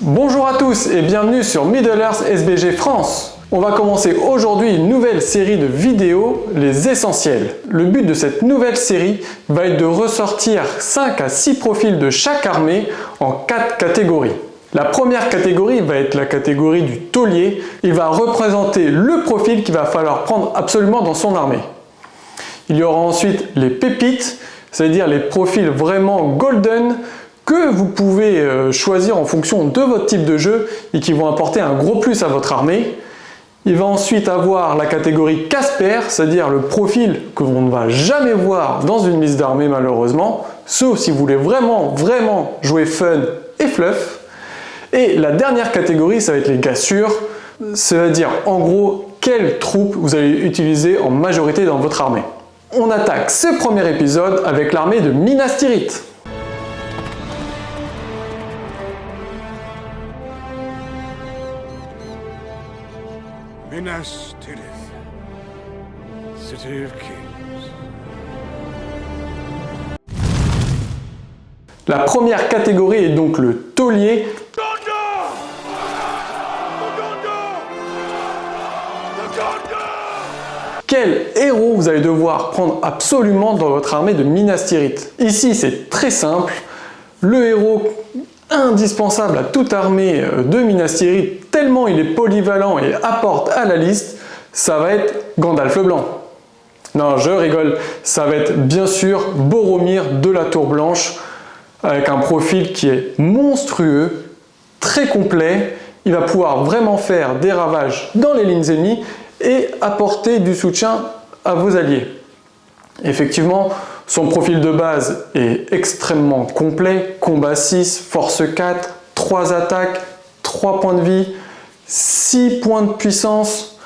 Bonjour à tous et bienvenue sur Middle-earth SBG France. On va commencer aujourd'hui une nouvelle série de vidéos, les essentiels. Le but de cette nouvelle série va être de ressortir 5 à 6 profils de chaque armée en 4 catégories. La première catégorie va être la catégorie du taulier. Il va représenter le profil qu'il va falloir prendre absolument dans son armée. Il y aura ensuite les pépites, c'est-à-dire les profils vraiment golden que vous pouvez choisir en fonction de votre type de jeu et qui vont apporter un gros plus à votre armée. Il va ensuite avoir la catégorie Casper, c'est-à-dire le profil que l'on ne va jamais voir dans une liste d'armées malheureusement, sauf si vous voulez vraiment jouer fun et fluff. Et la dernière catégorie, ça va être les gars sûrs, c'est-à-dire en gros quelles troupes vous allez utiliser en majorité dans votre armée. On attaque ce premier épisode avec l'armée de Minas Tirith. Minas Tirith, City of Kings. La première catégorie est donc le taulier. Quel héros vous allez devoir prendre absolument dans votre armée de Minas Tirith? Ici c'est très simple, le héros indispensable à toute armée de Minas Tirith, tellement il est polyvalent et apporte à la liste, ça va être Gandalf le Blanc. Non, je rigole, ça va être bien sûr Boromir de la Tour Blanche, avec un profil qui est monstrueux, très complet. Il va pouvoir vraiment faire des ravages dans les lignes ennemies et apporter du soutien à vos alliés. Effectivement, son profil de base est extrêmement complet, combat 6, force 4, 3 attaques, 3 points de vie, 6 points de puissance.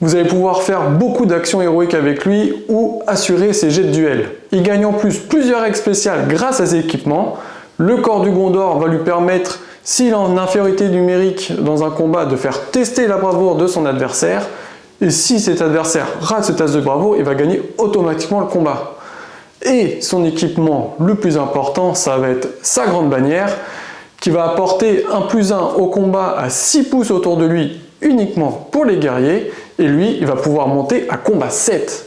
Vous allez pouvoir faire beaucoup d'actions héroïques avec lui ou assurer ses jets de duel. Il gagne en plus plusieurs règles spéciales grâce à ses équipements. Le corps du Gondor va lui permettre, s'il est en infériorité numérique dans un combat, de faire tester la bravoure de son adversaire. Et si cet adversaire rate ce test de bravoure, il va gagner automatiquement le combat. Et son équipement le plus important, ça va être sa grande bannière, qui va apporter un +1 au combat à 6 pouces autour de lui uniquement pour les guerriers, et lui, il va pouvoir monter à combat 7.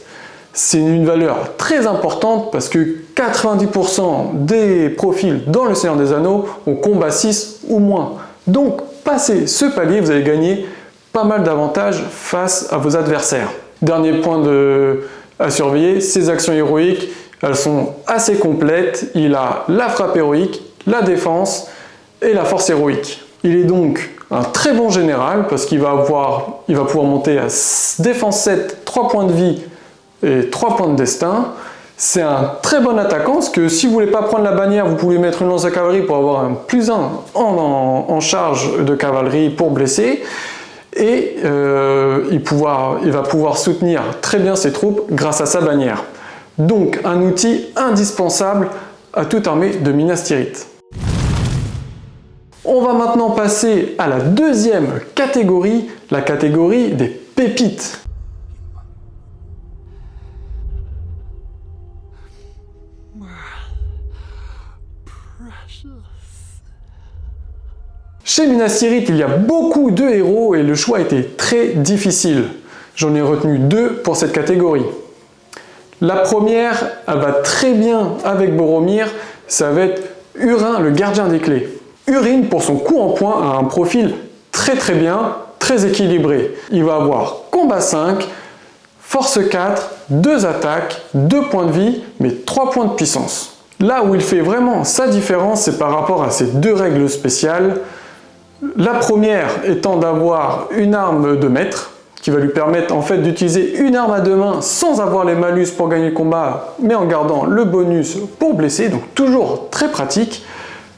C'est une valeur très importante parce que 90% des profils dans le Seigneur des Anneaux ont combat 6 ou moins. Donc, passez ce palier, vous allez gagner pas mal d'avantages face à vos adversaires. Dernier point à surveiller, ses actions héroïques, elles sont assez complètes. Il a la frappe héroïque, la défense et la force héroïque. Il est donc un très bon général parce qu'il va pouvoir monter à défense 7, 3 points de vie et 3 points de destin. C'est un très bon attaquant parce que si vous ne voulez pas prendre la bannière, vous pouvez mettre une lance de cavalerie pour avoir un +1 en charge de cavalerie pour blesser. Et il va pouvoir soutenir très bien ses troupes grâce à sa bannière. Donc un outil indispensable à toute armée de Minas Tirith. On va maintenant passer à la deuxième catégorie, la catégorie des pépites. Chez Minas Tirith, il y a beaucoup de héros et le choix était très difficile. J'en ai retenu 2 pour cette catégorie. La première, elle va très bien avec Boromir, ça va être Hurin, le gardien des clés. Hurin, pour son coup en poing, a un profil très bien, très équilibré. Il va avoir combat 5, force 4, 2 attaques, 2 points de vie, mais 3 points de puissance. Là où il fait vraiment sa différence, c'est par rapport à ces 2 règles spéciales. La première étant d'avoir une arme de maître, qui va lui permettre en fait d'utiliser une arme à 2 mains sans avoir les malus pour gagner le combat, mais en gardant le bonus pour blesser, donc toujours très pratique.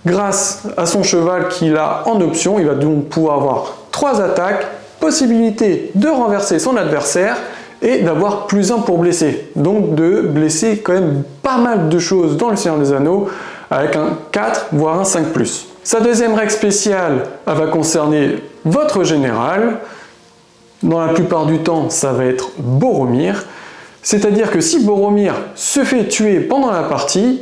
Grâce à son cheval qu'il a en option, il va donc pouvoir avoir 3 attaques, possibilité de renverser son adversaire et d'avoir +1 pour blesser. Donc de blesser quand même pas mal de choses dans le Seigneur des Anneaux avec un 4 voire un 5+. Sa deuxième règle spéciale, elle va concerner votre général. Dans la plupart du temps, ça va être Boromir. C'est-à-dire que si Boromir se fait tuer pendant la partie,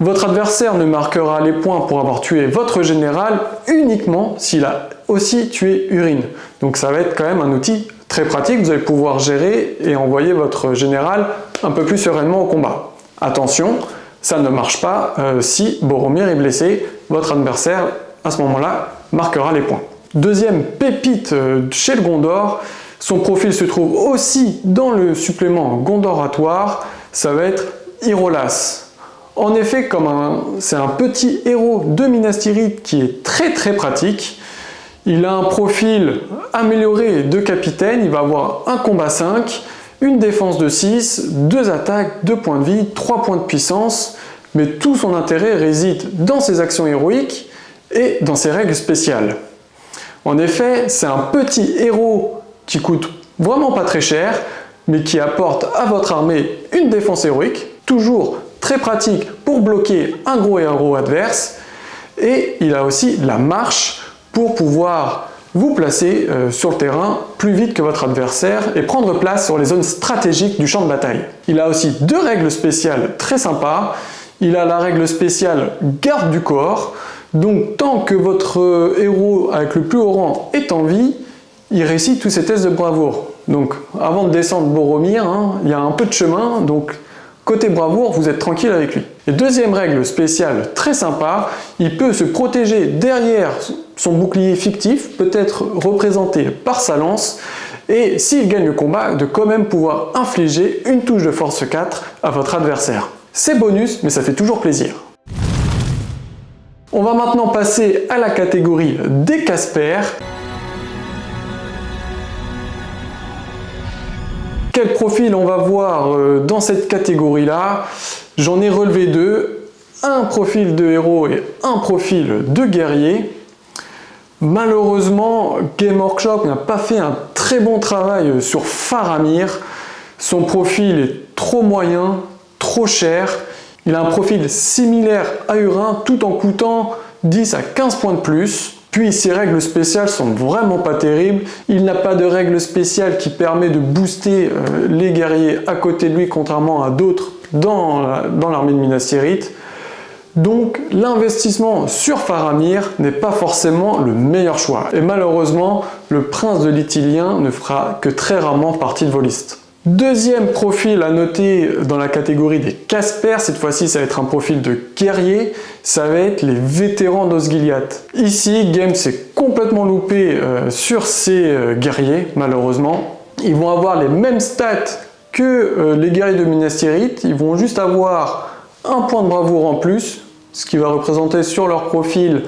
Votre adversaire ne marquera les points pour avoir tué votre général uniquement s'il a aussi tué Urine. Donc ça va être quand même un outil très pratique, vous allez pouvoir gérer et envoyer votre général un peu plus sereinement au combat. Attention, ça ne marche pas si Boromir est blessé, votre adversaire à ce moment-là marquera les points. Deuxième pépite chez le Gondor, son profil se trouve aussi dans le supplément Gondoratoire, ça va être Irolas. En effet, c'est un petit héros de Minas Tirith qui est très pratique, il a un profil amélioré de capitaine, il va avoir un combat 5, une défense de 6, 2 attaques, 2 points de vie, 3 points de puissance, mais tout son intérêt réside dans ses actions héroïques et dans ses règles spéciales. En effet, c'est un petit héros qui coûte vraiment pas très cher, mais qui apporte à votre armée une défense héroïque, toujours très pratique pour bloquer un gros héros adverse, et il a aussi la marche pour pouvoir vous placer sur le terrain plus vite que votre adversaire et prendre place sur les zones stratégiques du champ de bataille. Il a aussi 2 règles spéciales très sympas. Il a la règle spéciale garde du corps, donc tant que votre héros avec le plus haut rang est en vie, il réussit tous ses tests de bravoure. Donc avant de descendre Boromir, il y a un peu de chemin, donc côté bravoure, vous êtes tranquille avec lui. Et deuxième règle spéciale très sympa, il peut se protéger derrière son bouclier fictif, peut-être représenté par sa lance, et s'il gagne le combat, de quand même pouvoir infliger une touche de force 4 à votre adversaire. C'est bonus, mais ça fait toujours plaisir. On va maintenant passer à la catégorie des Caspers. Quel profil on va voir dans cette catégorie-là? J'en ai relevé 2, un profil de héros et un profil de guerrier. Malheureusement, Game Workshop n'a pas fait un très bon travail sur Faramir. Son profil est trop moyen, trop cher. Il a un profil similaire à Hurin tout en coûtant 10 à 15 points de plus. Puis ses règles spéciales sont vraiment pas terribles. Il n'a pas de règle spéciale qui permet de booster les guerriers à côté de lui, contrairement à d'autres dans l'armée de Minas Tirith. Donc l'investissement sur Faramir n'est pas forcément le meilleur choix. Et malheureusement, le prince de l'Ithilien ne fera que très rarement partie de vos listes. Deuxième profil à noter dans la catégorie des Caspers, cette fois-ci ça va être un profil de guerrier, ça va être les vétérans d'Osgiliath. Ici, Game s'est complètement loupé sur ces guerriers, malheureusement. Ils vont avoir les mêmes stats que les guerriers de Minas Tirith, ils vont juste avoir un point de bravoure en plus, ce qui va représenter sur leur profil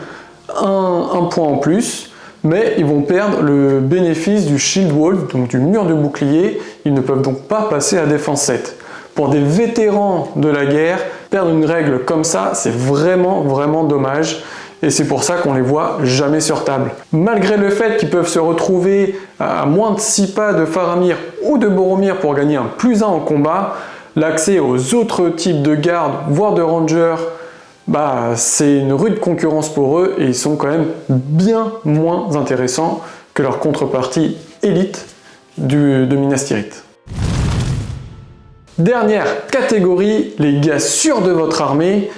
un point en plus. Mais ils vont perdre le bénéfice du Shield Wall, donc du mur de bouclier. Ils ne peuvent donc pas passer à défense 7. Pour des vétérans de la guerre, perdre une règle comme ça, c'est vraiment dommage. Et c'est pour ça qu'on les voit jamais sur table. Malgré le fait qu'ils peuvent se retrouver à moins de 6 pas de Faramir ou de Boromir pour gagner un +1 en combat, l'accès aux autres types de gardes, voire de rangers, c'est une rude concurrence pour eux et ils sont quand même bien moins intéressants que leur contrepartie élite de Minas Tirith. Dernière catégorie, les gars sûrs de votre armée.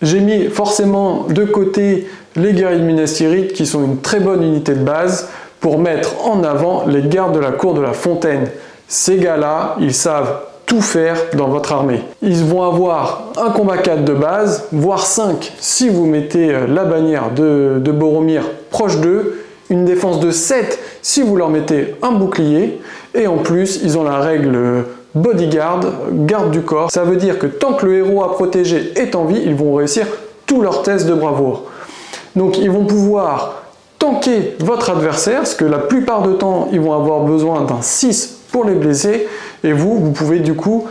J'ai mis forcément de côté les guerriers de Minas Tirith qui sont une très bonne unité de base pour mettre en avant les gardes de la cour de la Fontaine. Ces gars-là, ils savent tout faire dans votre armée. Ils vont avoir un combat 4 de base, voire 5 si vous mettez la bannière de Boromir proche d'eux, une défense de 7 si vous leur mettez un bouclier, et en plus ils ont la règle bodyguard, garde du corps. Ça veut dire que tant que le héros à protéger est en vie, ils vont réussir tous leurs tests de bravoure. Donc ils vont pouvoir tanker votre adversaire, parce que la plupart du temps ils vont avoir besoin d'un 6 pour les blesser, et vous pouvez du coup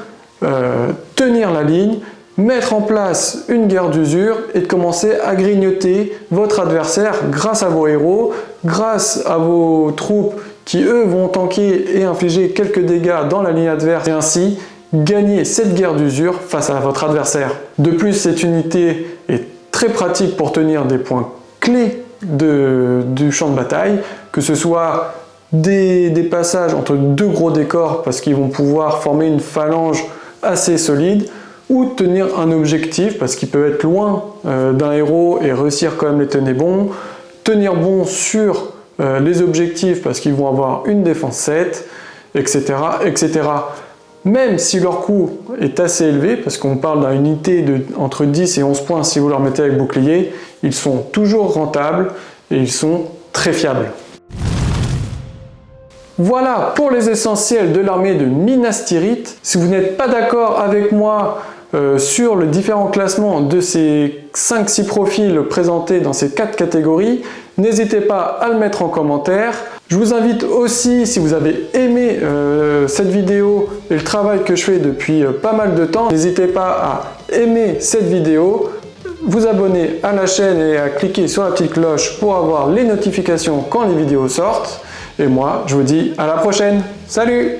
tenir la ligne, mettre en place une guerre d'usure et commencer à grignoter votre adversaire grâce à vos héros, grâce à vos troupes qui eux vont tanker et infliger quelques dégâts dans la ligne adverse, et ainsi gagner cette guerre d'usure face à votre adversaire. De plus, cette unité est très pratique pour tenir des points clés du champ de bataille, que ce soit des passages entre deux gros décors parce qu'ils vont pouvoir former une phalange assez solide, ou tenir un objectif parce qu'il peut être loin d'un héros et réussir quand même les tenir bons, tenir bon sur les objectifs parce qu'ils vont avoir une défense 7, etc., etc. Même si leur coût est assez élevé, parce qu'on parle d'une unité de entre 10 et 11 points si vous leur mettez avec bouclier, ils sont toujours rentables et ils sont très fiables. Voilà pour les essentiels de l'armée de Minas Tirith. Si vous n'êtes pas d'accord avec moi sur le différent classement de ces 5-6 profils présentés dans ces 4 catégories, n'hésitez pas à le mettre en commentaire. Je vous invite aussi, si vous avez aimé cette vidéo et le travail que je fais depuis pas mal de temps, n'hésitez pas à aimer cette vidéo, vous abonner à la chaîne et à cliquer sur la petite cloche pour avoir les notifications quand les vidéos sortent. Et moi, je vous dis à la prochaine. Salut!